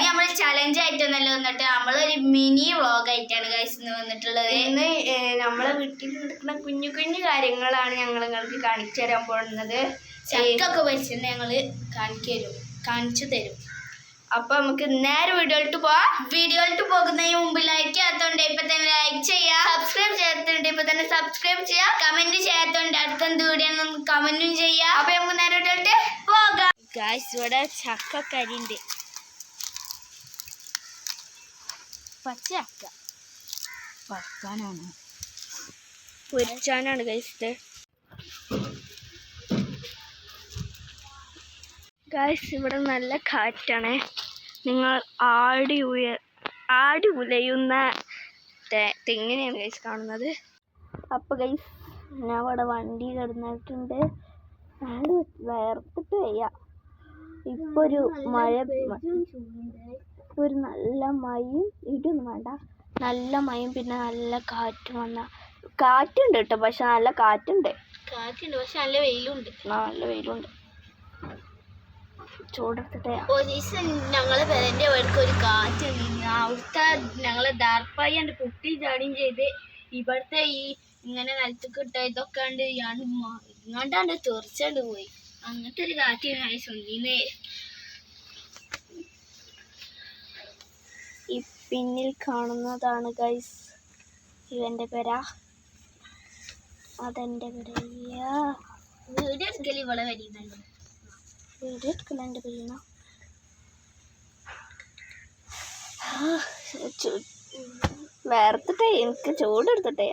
നമ്മൾ ചലഞ്ച് ആയിട്ടൊന്നല്ലോ വന്നിട്ട് നമ്മളൊരു മിനി വ്ളോഗ് ആയിട്ടാണ് ഗൈസ് ഇന്ന് വന്നിട്ടുള്ളത്. ഇന്ന് നമ്മളെ വീട്ടിൽ നടക്കുന്ന കുഞ്ഞു കുഞ്ഞു കാര്യങ്ങളാണ് ഞങ്ങൾ നിങ്ങൾക്ക് കാണിച്ചു തരാൻ പോകുന്നത്. ചക്കൊക്കെ വെച്ചിട്ട് ഞങ്ങള് കാണിച്ചു തരും. അപ്പൊ നമുക്ക് നേരെ വീഡിയോയിലോട്ട് പോവാം. വീഡിയോയിലോട്ട് പോകുന്നതിന് മുമ്പ് ലൈക്ക് ചെയ്യാത്തോണ്ട് ഇപ്പൊ തന്നെ ലൈക്ക് ചെയ്യാ, സബ്സ്ക്രൈബ് ചെയ്യാത്തോണ്ട് ഇപ്പൊ തന്നെ സബ്സ്ക്രൈബ് ചെയ്യാം, കമന്റ് ചെയ്യാത്തോണ്ട് അടുത്തെന്ത് വീഡിയോ കമന്റും ചെയ്യാ. അപ്പൊ നമുക്ക് നേരെ വീഡിയോയിലോട്ട് പോകാം. ഗൈസ് ഇവിടെ ചക്കക്കരിണ്ട്, പച്ചക്ക പറിക്കാനാണ്, പൊരിച്ചാനാണ് ഗൈസ്. ഗൈസ് ഇവിടെ നല്ല കാറ്റാണ്. നിങ്ങൾ ആടി ഉലയുന്ന തെങ്ങിനെയാണ് ഗൈസ് കാണുന്നത്. അപ്പോൾ ഗൈസ് ഞാൻ ഇവിടെ വണ്ടി കിടന്നിട്ടുണ്ട്. ആട് വേർത്തിട്ട് വയ്യ. ഇപ്പോൾ ഒരു മഴ, ഒരു നല്ല മഴയും ഇടിയൊന്നും വേണ്ട, നല്ല മഴയും പിന്നെ നല്ല കാറ്റും വന്ന കാറ്റുണ്ട് കേട്ടോ. പക്ഷെ നല്ല കാറ്റുണ്ട്, പക്ഷെ നല്ല വെയിലുണ്ട്. നല്ല വെയിലുണ്ട്. ചൂടെടുത്തിട്ട് ഒരു ദിവസം ഞങ്ങളെ പേരൻ്റെ വീട്ടിൽ ഒരു കാറ്റ് അവിടുത്തെ ഞങ്ങളെ ദാർപ്പായി എൻ്റെ കുട്ടി ചാടിയും ചെയ്ത് ഇവിടുത്തെ ഈ ഇങ്ങനെ നിലത്തേക്ക് ഇട്ട ഇതൊക്കെ കണ്ട് ഇങ്ങാണ്ടാണ്ട് തെറിച്ചാണ്ട് പോയി. അങ്ങനത്തെ ഒരു കാറ്റ് സ്വന്തീന്ന്. ഈ പിന്നിൽ കാണുന്നതാണ് ഗൈസ് ഇവൻ്റെ പെര, അതെൻ്റെ പെരയ്യ. വീഡിയോ എടുക്കൽ ഇവിടെ വരുന്നുണ്ട്, വീഡിയോ എടുക്കല എൻ്റെ പെരുന്ന. വേർത്തിട്ടേ എനിക്ക് ചൂടെടുത്തിട്ടേ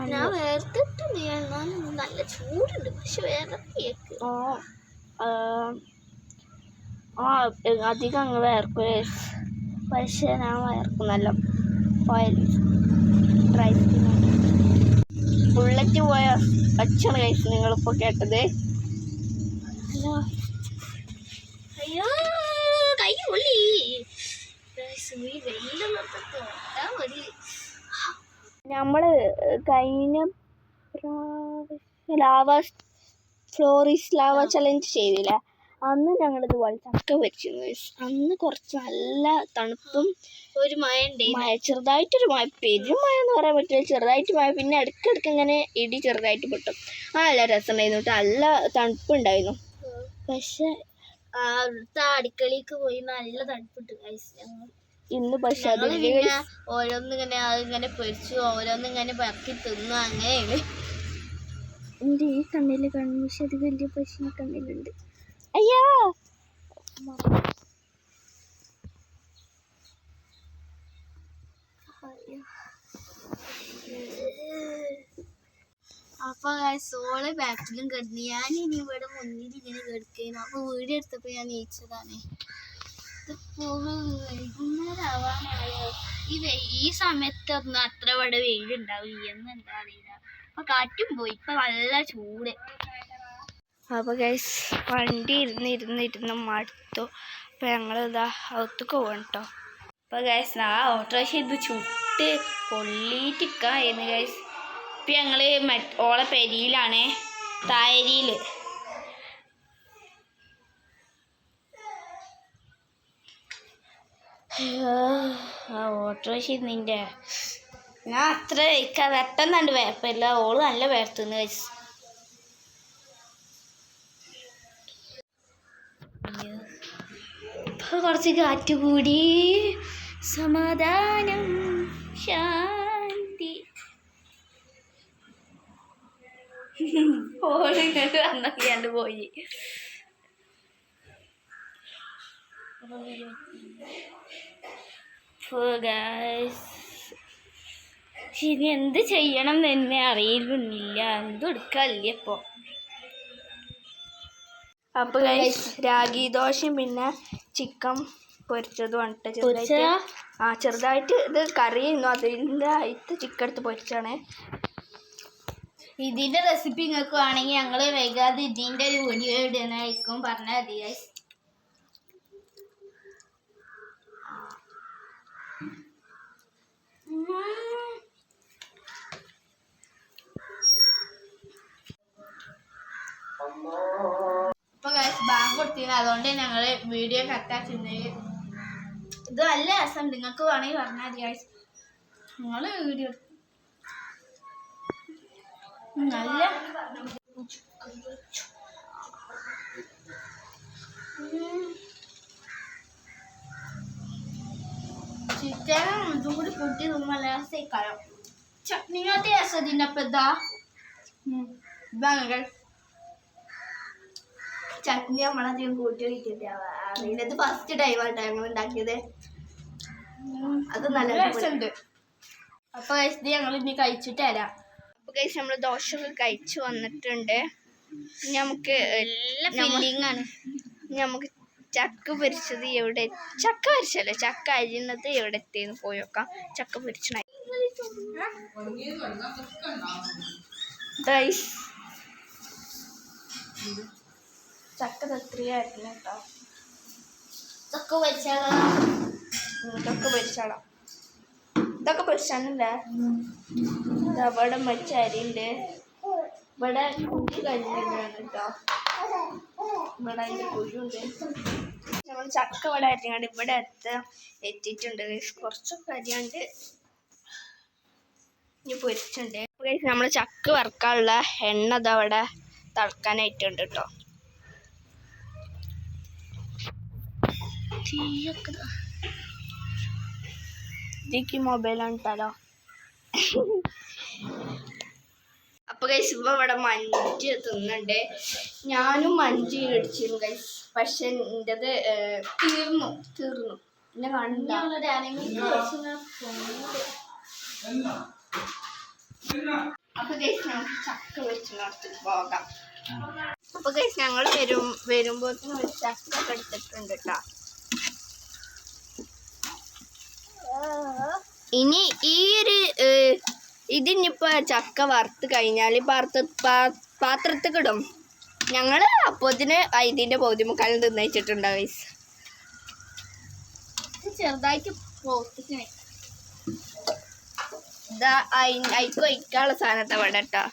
ഞാൻ വേർത്തിട്ട് നല്ല ചൂടുണ്ട്. പക്ഷെ വേറെ അധികം അങ്ങ് വേർക്കും. പക്ഷെ ഞാൻ വേർക്കും നല്ല ഓയിൽ ഡ്രൈ സ്കിൻ. ബുള്ളറ്റ് പോയ ഒച്ചയാണ് കഴിച്ച് നിങ്ങളിപ്പോൾ കേട്ടത്. ഹലോ, അയ്യോ കൈ പൊള്ളി. നമ്മൾ കഴിഞ്ഞ ഫ്ലോറിസ് ലാവ ചലഞ്ച് ചെയ്തില്ല, അന്ന് ഞങ്ങളിതുപോലെ ചക്ക പൊരിച്ചിരുന്നു. അന്ന് കുറച്ച് നല്ല തണുപ്പും ഒരു മഴ ചെറുതായിട്ടൊരു മഴ, പെരും മഴ എന്ന് പറയാൻ പറ്റില്ല, ചെറുതായിട്ട് മഴ. പിന്നെ ഇടയ്ക്കിടയ്ക്ക് ഇങ്ങനെ ഇടി ചെറുതായിട്ട് പൊട്ടും. നല്ല രസമുണ്ടായിരുന്നു കേട്ടോ, നല്ല തണുപ്പുണ്ടായിരുന്നു. പക്ഷെ അവിടുത്തെ അടുക്കളയ്ക്ക് പോയി നല്ല തണുപ്പിട്ട് ഇന്ന്. പക്ഷെ അത് ഓരോന്നിങ്ങനെ അതിങ്ങനെ പൊരിച്ചു, ഓരോന്നിങ്ങനെ പറക്കി തിന്നു. അങ്ങനെയാണ് എൻ്റെ ഈ കണ്ണിൽ കാണും. പക്ഷെ അത് വലിയ പശു കണ്ണിലുണ്ട്. അയ്യോ, അപ്പൊ സോള് ബാക്കിലും കിടന്നു. ഞാൻ ഇനി ഇവിടെ മുന്നിൽ ഇങ്ങനെ കിടക്കുന്നു. അപ്പൊ വീഡിയോ എടുത്തപ്പോ ഞാൻ നീച്ചതാണ്. വൈകുന്നേരമാവാനായോ? ഈ സമയത്തൊന്നും അത്ര ഇവിടെ വെയിലുണ്ടാവും എന്താ അറിയില്ല. അപ്പൊ കാറ്റും പോയി, ഇപ്പൊ നല്ല ചൂട്. അപ്പോൾ ഗൈസ് വണ്ടി ഇരുന്ന് മടുത്തു. അപ്പോൾ ഞങ്ങളിതാ അകത്തേക്ക് പോകണം കേട്ടോ. അപ്പോൾ ഗൈസ് ആ ഓട്ടോറിക്ഷ ഇത് ചുട്ട് പൊള്ളിയിട്ടിരിക്കായിരുന്നു ഗൈസ്. ഇപ്പം ഞങ്ങൾ ഓളെ പെരിയിലാണ്, തായരിയിൽ. ആ ഓട്ടോറിക്ഷ നിൻ്റെ ഞാൻ അത്ര വെട്ടെന്നുണ്ട് വേർപ്പില്ല. ഓള് നല്ല വേർത്തുന്നു ഗൈസ്. ഇപ്പൊ കുറച്ച് കാറ്റ് കൂടി, സമാധാനം ശാന്തി. ഓളിങ്ങോട്ട് വന്നൊക്കെയാണ്ട് പോയി. ഇനി എന്ത് ചെയ്യണം എന്ന് തന്നെ അറിയുന്നില്ല, എന്തും എടുക്കാനില്ല ഇപ്പോൾ. അപ്പോൾ രാഗി ദോശയും പിന്നെ ചിക്കൻ പൊരിച്ചതും ചെറുതായിട്ട് ഇത് കറിയുന്നു. അതിൻ്റെ ഇത് ചിക്കൻ എടുത്ത് പൊരിച്ചാണ്. ഇതിൻ്റെ റെസിപ്പി നിങ്ങൾക്ക് വേണമെങ്കിൽ ഞങ്ങൾ വൈകാതെ ഇതിൻ്റെ ഒരു വീഡിയോ ഇടുന്നതായിരിക്കും, പറഞ്ഞാൽ മതി ഗൈസ്. ഇപ്പൊ ബാങ്ക് കൊടുത്തിരുന്നു, അതുകൊണ്ട് ഞങ്ങൾ വീഡിയോ കട്ടാക്കുന്നത്. ഇത് നല്ല രസം, നിങ്ങൾക്ക് വേണമെങ്കിൽ പറഞ്ഞാൽ മതി ഗൈസ്. നിങ്ങൾ വീഡിയോ നല്ല ചിക്കനും ഇതും കൂടി കൂട്ടി നല്ല രസമായിക്കാരം. ചട്നിങ്ങാട്ടി രസം ഇതിൻ്റെ അപ്പം ഇതാണ് ഗൈസ്. ചട്നി നമ്മളധികം കൂട്ടി വയ്ക്കില്ല. ഇത് ഫസ്റ്റ് ടൈമായിട്ടാണ് ഞങ്ങൾ ഉണ്ടാക്കിയത്. അത് നല്ല രസമുണ്ട്. അപ്പൊ ഇത് ഞങ്ങൾ ഇനി കഴിച്ചിട്ട് തരാം. അപ്പൊ കഴിച്ച് നമ്മൾ ദോശയൊക്കെ കഴിച്ചു വന്നിട്ടുണ്ട്. നമുക്ക് ഫില്ലിങ്ങാണ്. നമുക്ക് ചക്ക പൊരിച്ചത് എവിടെ, ചക്ക പൊരിച്ചല്ലേ, ചക്ക അരിയുന്നത് എവിടെ എത്തിയെന്ന് പോയി നോക്കാം. ചക്ക പൊരിച്ചണ ചക്ക തത്രിയായിരുന്നു കേട്ടോ. ചക്ക പൊരിച്ചാലോ? ചക്ക പൊരിച്ചാളാം. ഇതൊക്കെ പൊരിച്ചാണല്ലേ. ഇവിടെ മരിച്ച അരിയുണ്ട്. ഇവിടെ കുഴി കഴിഞ്ഞാണ് കേട്ടോ. ഇവിടെ അതിൻ്റെ കുഴിയുണ്ട്. നമ്മൾ ചക്ക ഇവിടെ അരിഞ്ഞാണ്ട് ഇവിടെ എത്തിയിട്ടുണ്ട്. കുറച്ചൊക്കെ അരിയാണ്ട് ഇനി പൊരിച്ചുണ്ട്. നമ്മൾ ചക്ക വറുക്കാനുള്ള എണ്ണ അതവിടെ തിളക്കാനായിട്ടുണ്ട് കേട്ടോ. ഇതിക്ക് മൊബൈലാണ് ഇട്ടാലോ. അപ്പൊ ഗൈസ് ഇപ്പൊ ഇവിടെ മഞ്ച് തിന്നുണ്ട്. ഞാനും മഞ്ച് ഇടിച്ചിരുന്നു ഗൈസ്. പക്ഷെ എൻ്റെത് തീർന്നു. പിന്നെ കണ്ട അപ്പൊ ഗൈസ് നമുക്ക് ചക്ക വെച്ച് നടത്തി പോകാം. അപ്പൊ ഗൈസ് ഞങ്ങൾ വരുമ്പോഴത്തേനും ഒരു ചക്ക ഒക്കെ എടുത്തിട്ടുണ്ട് കേട്ടോ. ഇനി ഈ ഒരു ഇതിനിപ്പോ ചക്ക വറുത്ത് കഴിഞ്ഞാൽ പാത്രത്തിൽ ഇടും. ഞങ്ങൾ അപ്പോത്തിന് ഇതിൻ്റെ പൗതിമുക്കാലും തിന്നയിച്ചിട്ടുണ്ട് ഗൈസ്. ചെറുതായിട്ട് പോത്തിക്കണേ. ഇതാ അതിക്ക് ഒഴിക്കാനുള്ള സാധനത്തെ അവിടെ കേട്ടോ.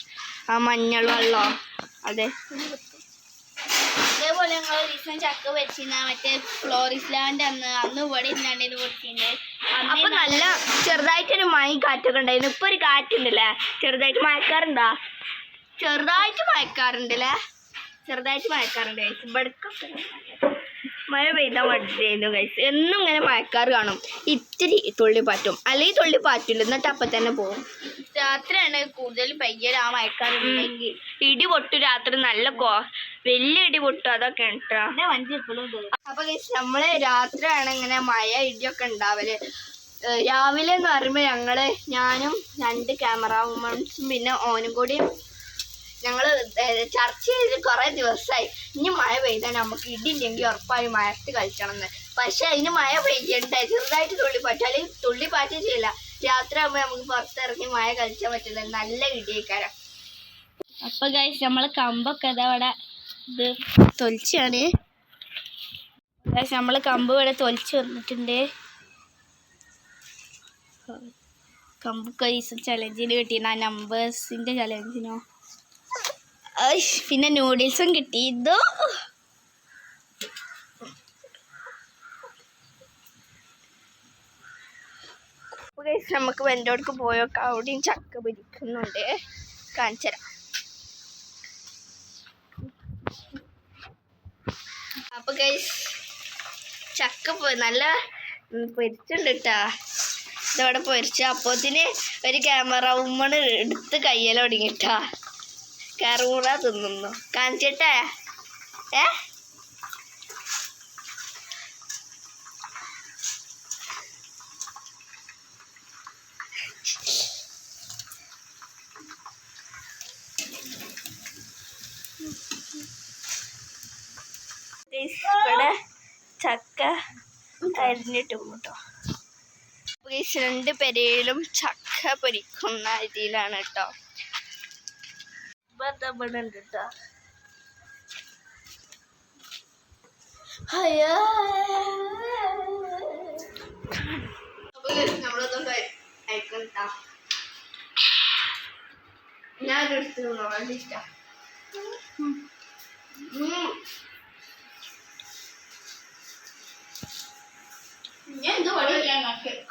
ആ മഞ്ഞൾ വെള്ളം. അതെ, അതേപോലെ ഞങ്ങൾ റീസൺ ചക്ക വെച്ചിരുന്ന മറ്റേ ഫ്ലോറിസ്ലാൻഡ് അന്ന് ഇവിടെ ഇന്നാണ്ടേന്ന് കൊടുത്തിട്ടുണ്ട്. അപ്പൊ നല്ല ചെറുതായിട്ടൊരു മഴ കാറ്റൊക്കെ ഉണ്ടായിരുന്നു. ഇപ്പൊ ഒരു കാറ്റുണ്ടല്ലേ, ചെറുതായിട്ട് മഴക്കാറുണ്ടോ? ചെറുതായിട്ട് മഴക്കാറുണ്ടല്ലേ, ചെറുതായിട്ട് മഴക്കാറുണ്ട് ഗൈസ്. ഇവിടക്കൊക്കെ മഴ പെയ്താൽ മടിയായിരുന്നു ഗൈസ്. എന്നും ഇങ്ങനെ മഴക്കാറ് കാണും. ഇത്തിരി തുള്ളി പാറ്റും, അല്ലെങ്കിൽ തുള്ളി പാറ്റില്ല, എന്നിട്ട് അപ്പം തന്നെ പോകും. രാത്രിയാണ് കൂടുതൽ പെയ്യൽ ആ മഴക്കാറുണ്ടെങ്കിൽ. ഇടി പൊട്ടു രാത്രി, നല്ല വലിയ ഇടി പൊട്ടു. അതൊക്കെ കേട്ടോ. അപ്പൊ ഗൈസ് നമ്മള് രാത്രിയാണ് ഇങ്ങനെ മഴ ഇടിയൊക്കെ ഉണ്ടാവല്. രാവിലെ എന്ന് പറയുമ്പോൾ ഞാനും 2 ക്യാമറാമാൻസും പിന്നെ ഓനും കൂടി ഞങ്ങൾ ചർച്ച ചെയ്ത് കുറേ ദിവസമായി ഇനി മഴ പെയ്താൽ നമുക്ക് ഇടില്ലെങ്കിൽ ഉറപ്പായി മഴത്ത് കളിക്കണം എന്ന്. പക്ഷെ അതിന് മഴ പെയ്യണ്ട, ചെറുതായിട്ട് തുള്ളിപ്പാറ്റും, അല്ലെങ്കിൽ തുള്ളിപ്പാറ്റും ചെയ്യില്ല. രാത്രി ആകുമ്പോൾ നമുക്ക് പുറത്തിറങ്ങി മഴ കളിച്ചാൽ പറ്റില്ല, നല്ല ഇടിയേക്കാരം. അപ്പൊ ഗൈസ് നമ്മള് കമ്പൊക്കെ അവിടെ ഇത് തൊലിച്ചാണ് ഗൈസ്. നമ്മള് കമ്പ് ഇവിടെ തൊലിച്ച് വന്നിട്ടുണ്ട്. കമ്പ് ഗൈസ് ചലഞ്ചിന് കിട്ടിയ നമ്പേഴ്സിന്റെ ചലഞ്ചിനോ. പിന്നെ നൂഡിൽസും കിട്ടി. ഇതോ നമുക്ക് വെൻ്റോടക്ക് പോയൊക്കെ അവിടെയും ചക്ക പിടിക്കുന്നുണ്ട്, കാണിച്ചുതരാം. അപ്പൊ ഗൈസ് ചക്ക നല്ല പൊരിച്ചുണ്ട് കേട്ടാ. ഇതവിടെ പൊരിച്ച അപ്പോത്തിന് ഒരു ക്യാമറ ഉമ്മണ് എടുത്ത് കയ്യിൽ ഒടുങ്ങിട്ടാ. കറൂറ തിന്നുന്നു, കാണിച്ചിട്ടേ. ഇവിടെ ചക്ക അരിഞ്ഞിട്ടും കേട്ടോ. 2 പേരയിലും ചക്ക പൊരിക്കുന്ന രീതിയിലാണ് കേട്ടോ. ഇവിടെ ഉണ്ട് കേട്ടോ. നമ്മളൊന്നും അയക്കണ്ട, ഞാനെടുത്ത് നല്ല ഇഷ്ടം.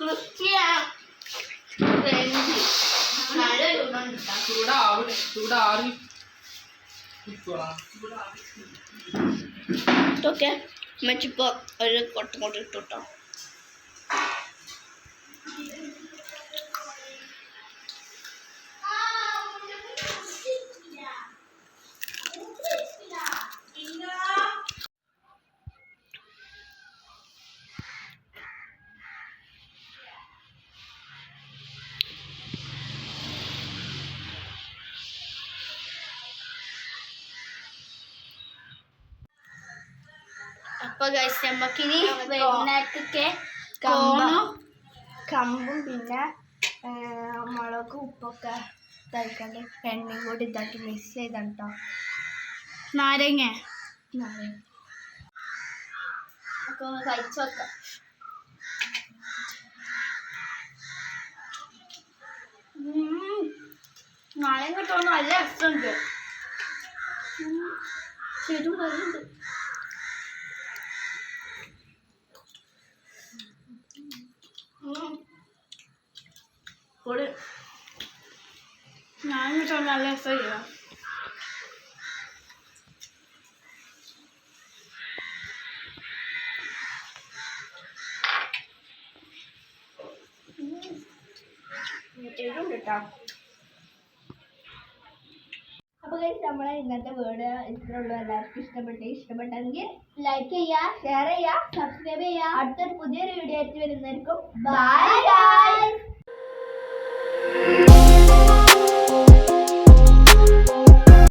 ക്രിസ്ത്യൻ ഫ്രഞ്ച് നല്ല ചൂടാറി ഓക്കെ മെച്ചിപ്പോ ഒരു കൊട്ടം കൊണ്ട് ഇട്ടോ. അപ്പൊ ഗൈസ് നമുക്കിനി നമുക്ക് വരുന്നേക്കൊക്കെ കമ്പും പിന്നെ മുളകും ഉപ്പൊക്കെ ഇതായിക്കാണ്ട് എണ്ണയും കൂടി ഇതാക്കി മിക്സ് ചെയ്താണ് കേട്ടോ. നാരങ്ങ ഒക്കെ ഒന്ന് കഴിച്ചു വെക്കാം. നാരങ്ങ കിട്ടുമ്പോൾ നല്ല രസമുണ്ട്. ശരിയും നല്ലുണ്ട്. നാരങ്ങ കിട്ടുമ്പോൾ നല്ല രസമില്ല. ശരിയുണ്ട് കേട്ടോ. അപ്പൊ നമ്മളെ ഇന്നത്തെ വീഡിയോ ഇത്രേ ഉള്ളൂ. എല്ലാവർക്കും ഇഷ്ടപ്പെട്ടെങ്കിൽ ലൈക്ക് ചെയ്യുക, ഷെയർ ചെയ്യുക, സബ്സ്ക്രൈബ് ചെയ്യുക. അടുത്തൊരു പുതിയൊരു വീഡിയോ ആയിട്ട് വരുന്നതായിരിക്കും. ബൈ.